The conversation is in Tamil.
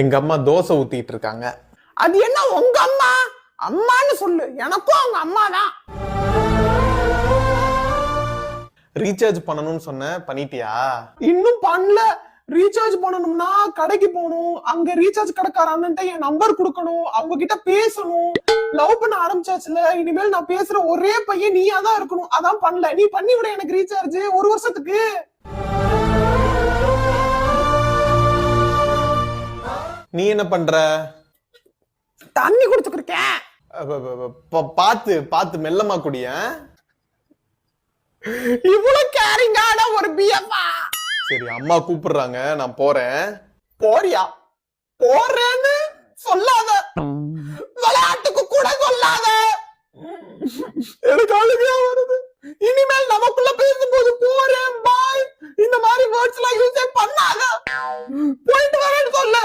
எங்க அம்மா தோசை ஊத்திட்டு இருக்காங்க. அது என்ன உங்க அம்மா? அம்மான்னு சொல்லு, எனக்கும் அவங்க அம்மா தான். ரீசார்ஜ் பண்ணணும்னு சொன்ன, பண்ணிட்டியா? இன்னும் பண்ணல. ரீசார்ஜ் பண்ணணும்னா கடைக்கு போகணும், அங்க ரீசார்ஜ் கடைக்கார அண்ணன்ட்ட என் நம்பர் கொடுக்கணும், அவங்க கிட்ட பேசணும். லவ் பண்ண ஆரம்பிச்சாச்சுல, இனிமேல் நான் பேசுற ஒரே பையன் நீயா தான் இருக்கணும். அதான் பண்ணல. நீ பண்ணி விட எனக்கு ரீசார்ஜ் 1 வருஷத்துக்கு. நீ என்ன பண்ற? தண்ணி குடிச்சுக்கிருக்கேன். பாத்து மெல்லமா குடிய. இவ்வளவு கேரிங்கான ஒரு பிஎஃப்பா? சரி, அம்மா கூப்பிடுறாங்க, நான் போறேன். போறியா? போறேன்னு சொல்லாத, விளையாட்டுக்கு கூட சொல்லாத. எனக்கு அழுகையா வருது. இனிமேல் நமக்குள்ள பேசும்போது போறேன், பாய், இந்த மாதிரி வேர்ட்ஸ் எல்லாம் யூஸ் பண்ணாத. போயிட்டு வரேன்னு சொல்லு.